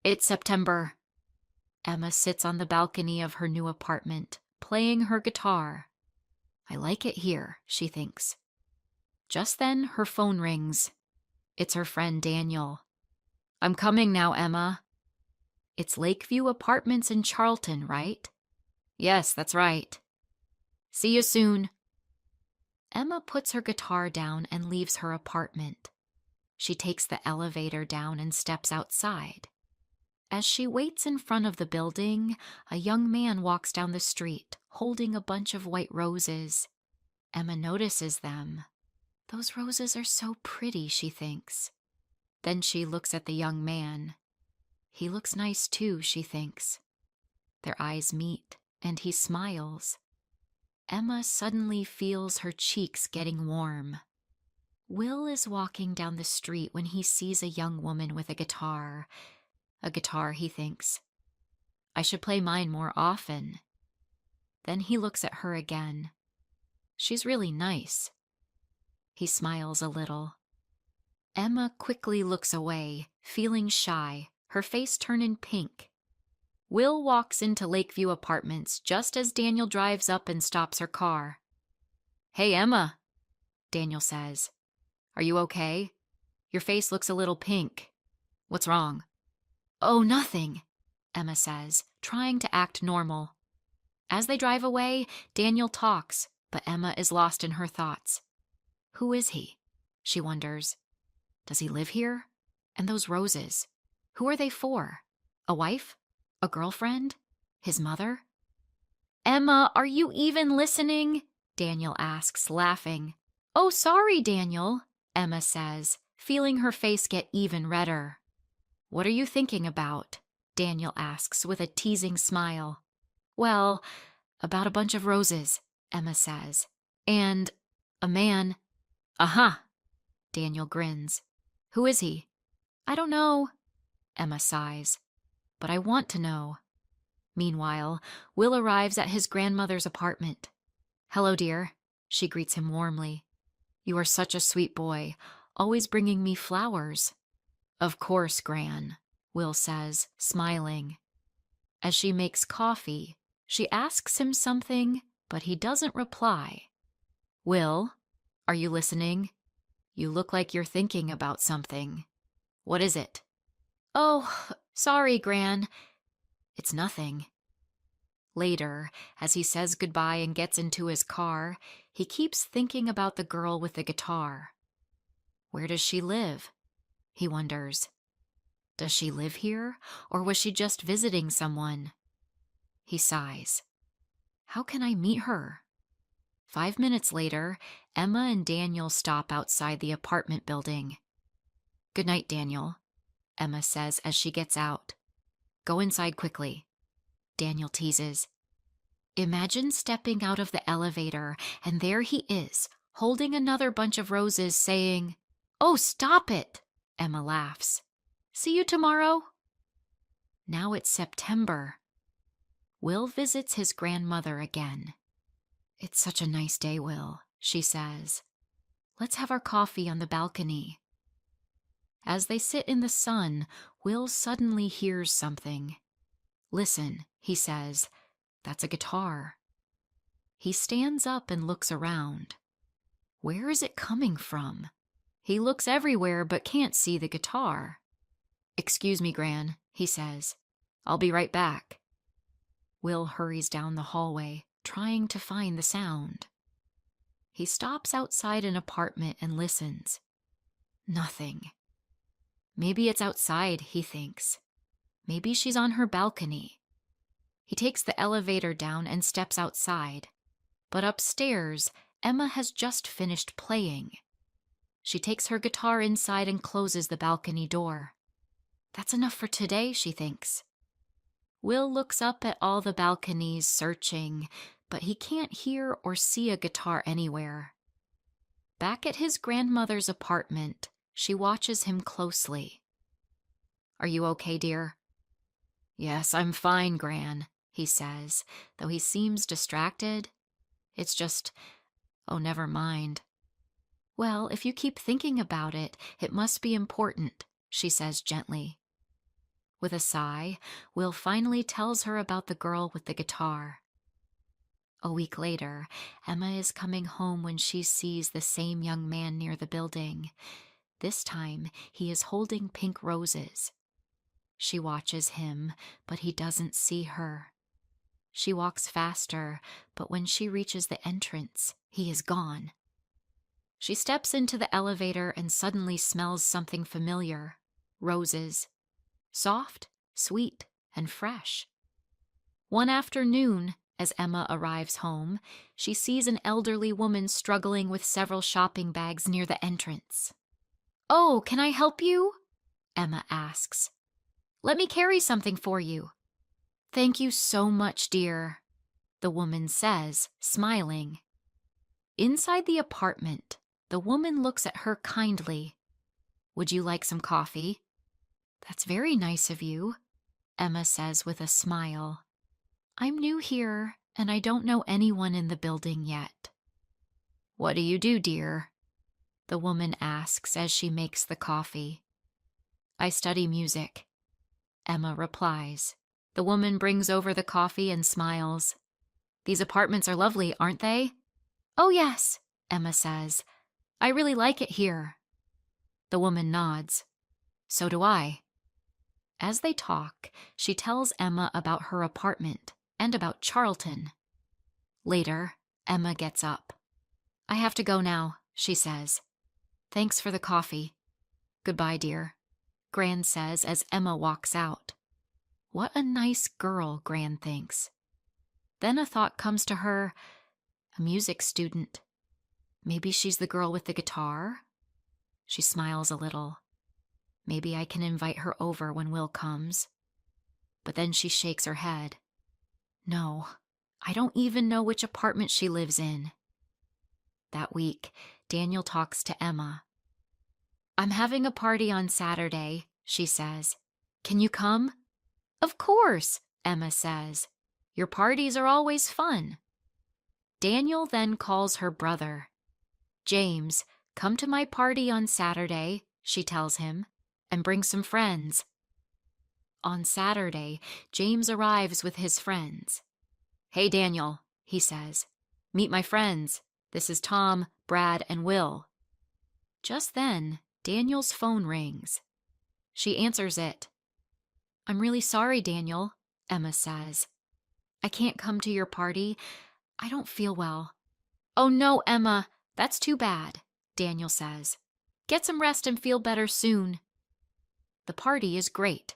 It's September. Emma sits on the balcony of her new apartment, playing her guitar. I like it here, she thinks. Just then, her phone rings. It's her friend Daniel. I'm coming now, Emma. It's Lakeview Apartments in Charlton, right? Yes, that's right. See you soon. Emma puts her guitar down and leaves her apartment. She takes the elevator down and steps outside. As she waits in front of the building, a young man walks down the street, holding a bunch of white roses. Emma notices them. Those roses are so pretty, she thinks. Then she looks at the young man. He looks nice too, she thinks. Their eyes meet, and he smiles. Emma suddenly feels her cheeks getting warm. Will is walking down the street when he sees a young woman with a guitar. A guitar, he thinks. I should play mine more often. Then he looks at her again. She's really nice. He smiles a little. Emma quickly looks away, feeling shy, her face turning pink. Will walks into Lakeview Apartments just as Daniel drives up and stops her car. Hey, Emma, Daniel says. Are you okay? Your face looks a little pink. What's wrong? Oh, nothing, Emma says, trying to act normal. As they drive away, Daniel talks, but Emma is lost in her thoughts. Who is he? She wonders. Does he live here? And those roses, who are they for? A wife? A girlfriend? His mother? Emma, are you even listening? Daniel asks, laughing. Oh, sorry, Daniel, Emma says, feeling her face get even redder. What are you thinking about? Daniel asks with a teasing smile. Well, about a bunch of roses, Emma says. And a man. Aha! Daniel grins. Who is he? I don't know, Emma sighs. But I want to know. Meanwhile, Will arrives at his grandmother's apartment. Hello, dear, she greets him warmly. You are such a sweet boy, always bringing me flowers. Of course, Gran, Will says, smiling. As she makes coffee, she asks him something, but he doesn't reply. Will, are you listening? You look like you're thinking about something. What is it? Oh, sorry, Gran. It's nothing. Later, as he says goodbye and gets into his car, he keeps thinking about the girl with the guitar. Where does she live? He wonders. Does she live here, or was she just visiting someone? He sighs. How can I meet her? 5 minutes later, Emma and Daniel stop outside the apartment building. Good night, Daniel, Emma says as she gets out. Go inside quickly, Daniel teases. Imagine stepping out of the elevator, and there he is, holding another bunch of roses, saying, Oh, stop it, Emma laughs. See you tomorrow. Now it's September. Will visits his grandmother again. It's such a nice day, Will, she says. Let's have our coffee on the balcony. As they sit in the sun, Will suddenly hears something. Listen, he says. That's a guitar. He stands up and looks around. Where is it coming from? He looks everywhere but can't see the guitar. Excuse me, Gran, he says. I'll be right back. Will hurries down the hallway, trying to find the sound. He stops outside an apartment and listens. Nothing. Maybe it's outside, he thinks. Maybe she's on her balcony. He takes the elevator down and steps outside. But upstairs, Emma has just finished playing. She takes her guitar inside and closes the balcony door. That's enough for today, she thinks. Will looks up at all the balconies, searching, but he can't hear or see a guitar anywhere. Back at his grandmother's apartment, she watches him closely. Are you okay, dear? Yes, I'm fine, Gran, he says, though he seems distracted. It's just, oh, never mind. Well, if you keep thinking about it, it must be important, she says gently. With a sigh, Will finally tells her about the girl with the guitar. A week later, Emma is coming home when she sees the same young man near the building. This time, he is holding pink roses. She watches him, but he doesn't see her. She walks faster, but when she reaches the entrance, he is gone. She steps into the elevator and suddenly smells something familiar. Roses. Soft, sweet, and fresh. One afternoon, as Emma arrives home, she sees an elderly woman struggling with several shopping bags near the entrance. "Oh, can I help you?" Emma asks. "Let me carry something for you." "Thank you so much, dear," the woman says, smiling. Inside the apartment, the woman looks at her kindly. "Would you like some coffee?" "That's very nice of you," Emma says with a smile. "I'm new here, and I don't know anyone in the building yet." "What do you do, dear?" the woman asks as she makes the coffee. "I study music," Emma replies. The woman brings over the coffee and smiles. "These apartments are lovely, aren't they?" "Oh, yes," Emma says. "I really like it here." The woman nods. "So do I." As they talk, she tells Emma about her apartment and about Charlton. Later, Emma gets up. "I have to go now," she says. "Thanks for the coffee." "Goodbye, dear," Gran says as Emma walks out. What a nice girl, Gran thinks. Then a thought comes to her. A music student. Maybe she's the girl with the guitar? She smiles a little. Maybe I can invite her over when Will comes. But then she shakes her head. No, I don't even know which apartment she lives in. That week, Daniel talks to Emma. "I'm having a party on Saturday," she says. "Can you come?" "Of course," Emma says. "Your parties are always fun." Daniel then calls her brother. "James, come to my party on Saturday," she tells him, "and bring some friends." On Saturday, James arrives with his friends. "Hey, Daniel," he says. "Meet my friends. This is Tom, Brad, and Will." Just then, Daniel's phone rings. She answers it. "I'm really sorry, Daniel," Emma says. "I can't come to your party. I don't feel well." "Oh no, Emma, that's too bad," Daniel says. "Get some rest and feel better soon." The party is great.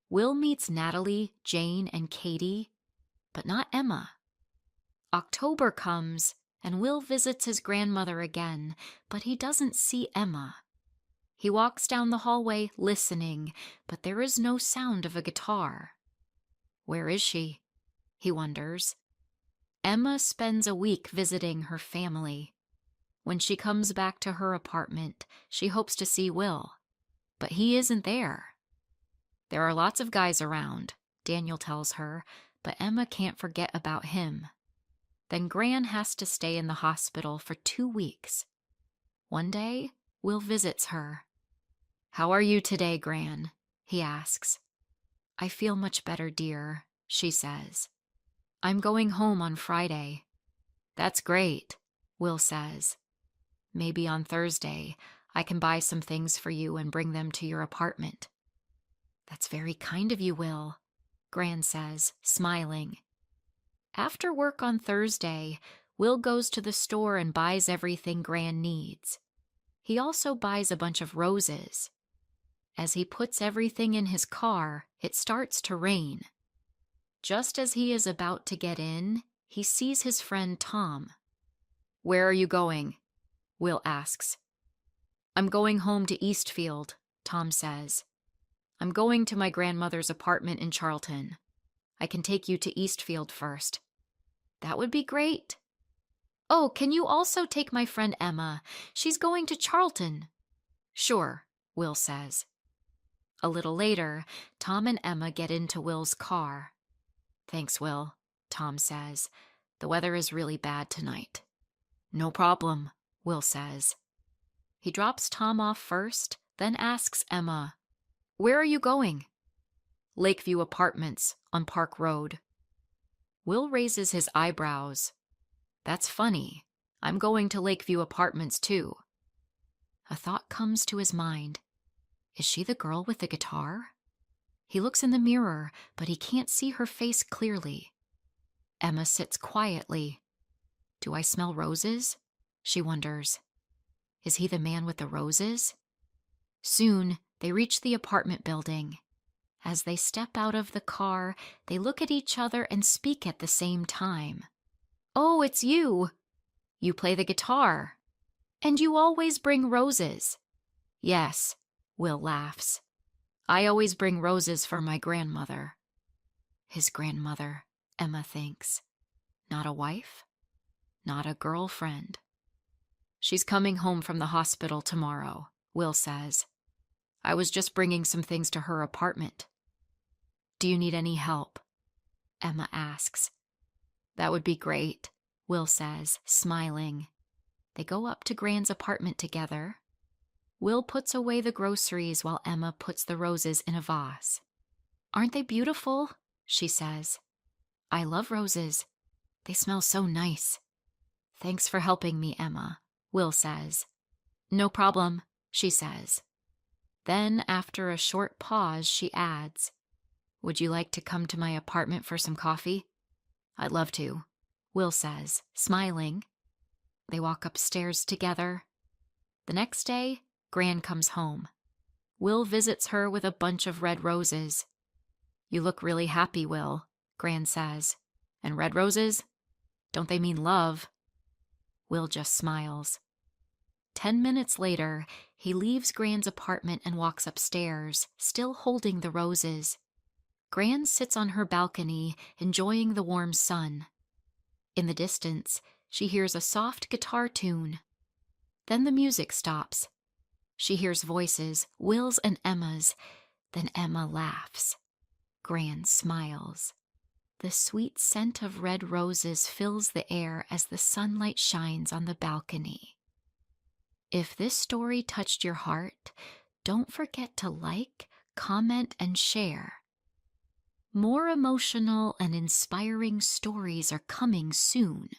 Will meets Natalie, Jane, and Katie, but not Emma. October comes, and Will visits his grandmother again, but he doesn't see Emma. He walks down the hallway listening, but there is no sound of a guitar. Where is she? He wonders. Emma spends a week visiting her family. When she comes back to her apartment, she hopes to see Will, but he isn't there. There are lots of guys around, Daniel tells her, but Emma can't forget about him. Then Gran has to stay in the hospital for 2 weeks. One day, Will visits her. "How are you today, Gran?" he asks. "I feel much better, dear," she says. "I'm going home on Friday." "That's great," Will says. "Maybe on Thursday I can buy some things for you and bring them to your apartment." "That's very kind of you, Will," Gran says, smiling. After work on Thursday, Will goes to the store and buys everything Gran needs. He also buys a bunch of roses. As he puts everything in his car, it starts to rain. Just as he is about to get in, he sees his friend Tom. "Where are you going?" Will asks. "I'm going home to Eastfield," Tom says. "I'm going to my grandmother's apartment in Charlton. I can take you to Eastfield first." "That would be great." "Oh, can you also take my friend Emma? She's going to Charlton." "Sure," Will says. A little later, Tom and Emma get into Will's car. "Thanks, Will," Tom says. "The weather is really bad tonight." "No problem," Will says. He drops Tom off first, then asks Emma, "Where are you going?" Lakeview Apartments on Park Road. Will raises his eyebrows. That's funny. I'm going to Lakeview Apartments too. A thought comes to his mind. Is she the girl with the guitar? He looks in the mirror, but he can't see her face clearly. Emma sits quietly. Do I smell roses? She wonders. Is he the man with the roses? Soon, they reach the apartment building. As they step out of the car, they look at each other and speak at the same time. Oh, it's you! You play the guitar. And you always bring roses. Yes, Will laughs. I always bring roses for my grandmother. His grandmother, Emma thinks. Not a wife? Not a girlfriend. She's coming home from the hospital tomorrow, Will says. I was just bringing some things to her apartment. Do you need any help? Emma asks. That would be great, Will says, smiling. They go up to Gran's apartment together. Will puts away the groceries while Emma puts the roses in a vase. Aren't they beautiful? She says. I love roses. They smell so nice. Thanks for helping me, Emma, Will says. No problem, she says. Then, after a short pause, she adds, Would you like to come to my apartment for some coffee? I'd love to, Will says, smiling. They walk upstairs together. The next day, Gran comes home. Will visits her with a bunch of red roses. You look really happy, Will, Gran says. And red roses? Don't they mean love? Will just smiles. 10 minutes later, he leaves Gran's apartment and walks upstairs, still holding the roses. Gran sits on her balcony, enjoying the warm sun. In the distance, she hears a soft guitar tune. Then the music stops. She hears voices, Will's and Emma's. Then Emma laughs. Gran smiles. The sweet scent of red roses fills the air as the sunlight shines on the balcony. If this story touched your heart, don't forget to like, comment, and share. More emotional and inspiring stories are coming soon.